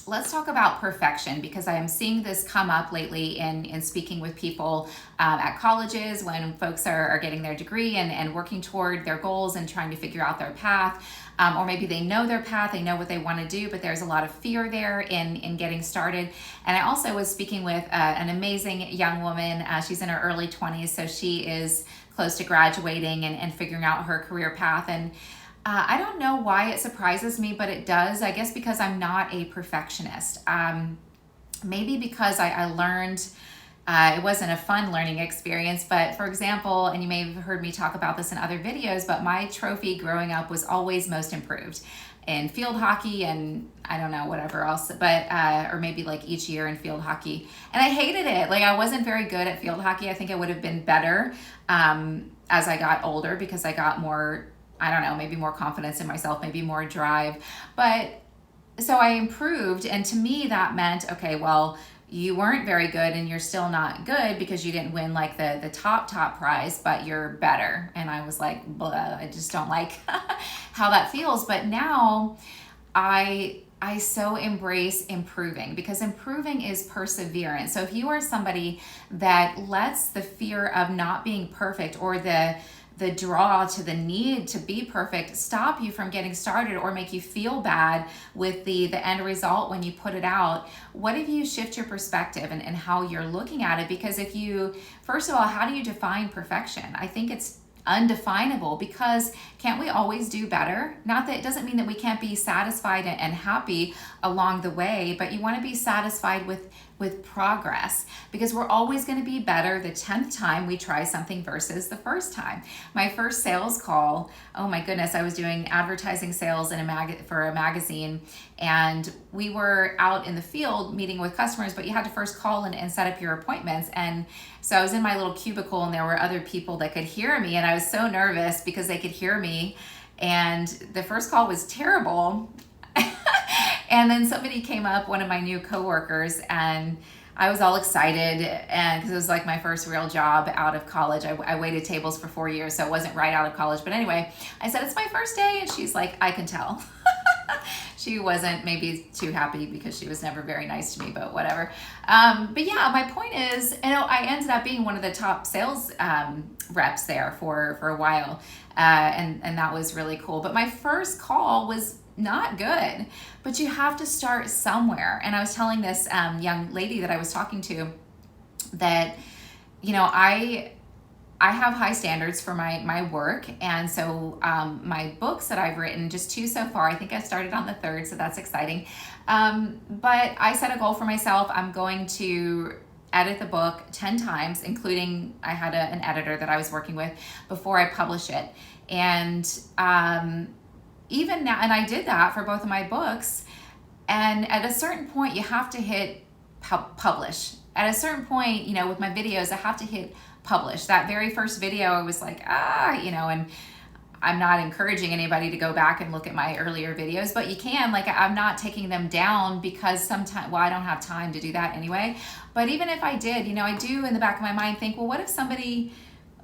let's talk about perfection, because I am seeing this come up lately in speaking with people at colleges when folks are getting their degree and working toward their goals and trying to figure out their path. Or maybe they know their path, they know what they want to do, but there's a lot of fear there in getting started. And I also was speaking with an amazing young woman. She's in her early 20s, so she is close to graduating and figuring out her career path. And I don't know why it surprises me, but it does. I guess because I'm not a perfectionist. Maybe because I learned, it wasn't a fun learning experience, but for example, and you may have heard me talk about this in other videos, but my trophy growing up was always most improved in field hockey and I don't know, whatever else, but, or maybe like each year in field hockey. And I hated it. Like I wasn't very good at field hockey. I think I would have been better as I got older because I got more, I don't know, maybe more confidence in myself, maybe more drive. But so I improved. And to me, that meant, okay, well, you weren't very good and you're still not good because you didn't win like the top prize, but you're better. And I was like, blah, I just don't like how that feels. But now I so embrace improving, because improving is perseverance. So if you are somebody that lets the fear of not being perfect or the draw to the need to be perfect stop you from getting started or make you feel bad with the end result when you put it out, what if you shift your perspective and how you're looking at it? Because if you, first of all, how do you define perfection? I think it's undefinable, because can't we always do better? Not that it doesn't mean that we can't be satisfied and happy along the way, but you want to be satisfied with progress, because we're always going to be better the 10th time we try something versus the first time. My first sales call, oh my goodness, I was doing advertising sales in for a magazine, and we were out in the field meeting with customers, but you had to first call and set up your appointments. And so I was in my little cubicle and there were other people that could hear me, and I was so nervous because they could hear me, and the first call was terrible. And then somebody came up, one of my new coworkers, and I was all excited, and because it was like my first real job out of college. I waited tables for 4 years, so it wasn't right out of college. But anyway, I said, it's my first day, and she's like, I can tell. She wasn't maybe too happy because she was never very nice to me, but whatever. But yeah, my point is, I ended up being one of the top sales reps there for a while, and that was really cool. But my first call was not good, but you have to start somewhere. And I was telling this young lady that I was talking to that, I have high standards for my work. And so my books that I've written, just 2 so far, I think I started on the 3rd, so that's exciting. But I set a goal for myself. I'm going to edit the book 10 times, including I had an editor that I was working with before I publish it. And even now, and I did that for both of my books. And at a certain point, you have to hit publish. At a certain point, with my videos, I have to hit publish. That very first video, I was like, and I'm not encouraging anybody to go back and look at my earlier videos, but you can, I'm not taking them down because sometimes, well, I don't have time to do that anyway. But even if I did, I do in the back of my mind think, well, what if somebody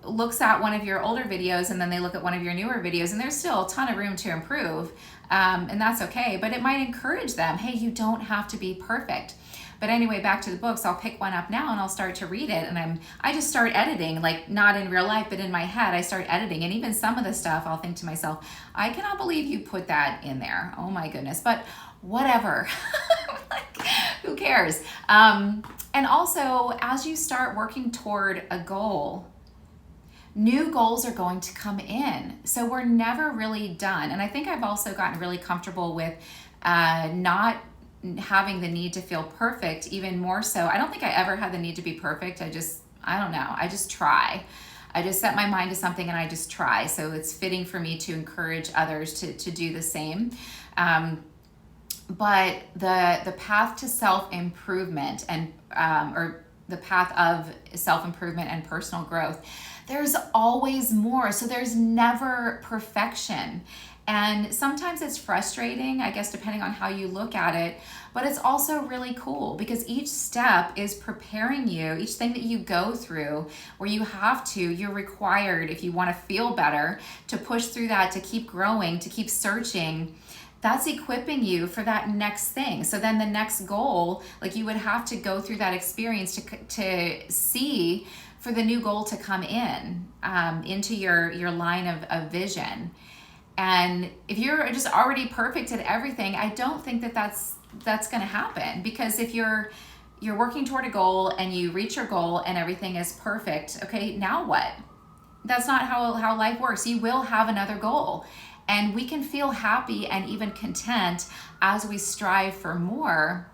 looks at one of your older videos and then they look at one of your newer videos and there's still a ton of room to improve, and that's okay, but it might encourage them, hey, you don't have to be perfect. But anyway, back to the books, I'll pick one up now and I'll start to read it, and I just start editing, not in real life, but in my head, I start editing. And even some of the stuff, I'll think to myself, I cannot believe you put that in there. Oh my goodness, but whatever. Who cares? And also, as you start working toward a goal, new goals are going to come in. So we're never really done. And I think I've also gotten really comfortable with not having the need to feel perfect, even more so. I don't think I ever had the need to be perfect. I don't know. I just try. I just set my mind to something and I just try. So it's fitting for me to encourage others to do the same. But the path to self-improvement and or the path of self-improvement and personal growth, there's always more. So there's never perfection. And sometimes it's frustrating, I guess, depending on how you look at it, but it's also really cool because each step is preparing you, each thing that you go through where you're required, if you want to feel better, to push through that, to keep growing, to keep searching. that's equipping you for that next thing. So then the next goal, like you would have to go through that experience to see for the new goal to come in into your line of vision. And if you're just already perfect at everything, I don't think that's going to happen, because if you're working toward a goal and you reach your goal and everything is perfect, okay, now what? That's not how life works. You will have another goal. And we can feel happy and even content as we strive for more.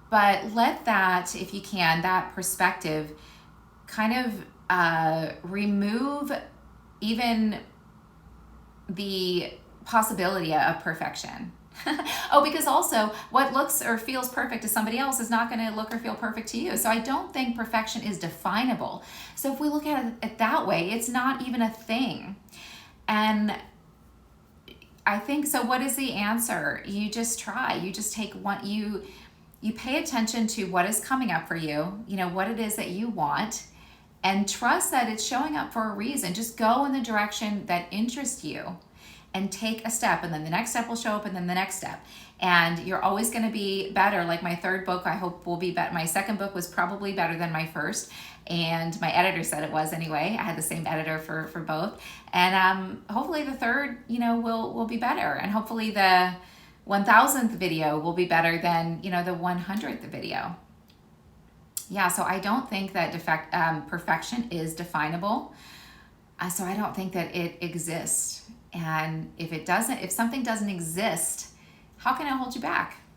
But let that, if you can, that perspective kind of remove even the possibility of perfection. Oh, because also what looks or feels perfect to somebody else is not going to look or feel perfect to you. So I don't think perfection is definable. So if we look at it that way, it's not even a thing. And I think, so what is the answer? You just try. You just take one, you pay attention to what is coming up for you, what it is that you want, and trust that it's showing up for a reason. Just go in the direction that interests you and take a step, and then the next step will show up, and then the next step. And you're always going to be better. Like my third book, I hope will be better. My second book was probably better than my first, and my editor said it was anyway. I had the same editor for both. And hopefully the third, will be better. And hopefully the 1000th video will be better than, the 100th video. Yeah, so I don't think that perfection is definable. So I don't think that it exists. And if something doesn't exist, how can it hold you back?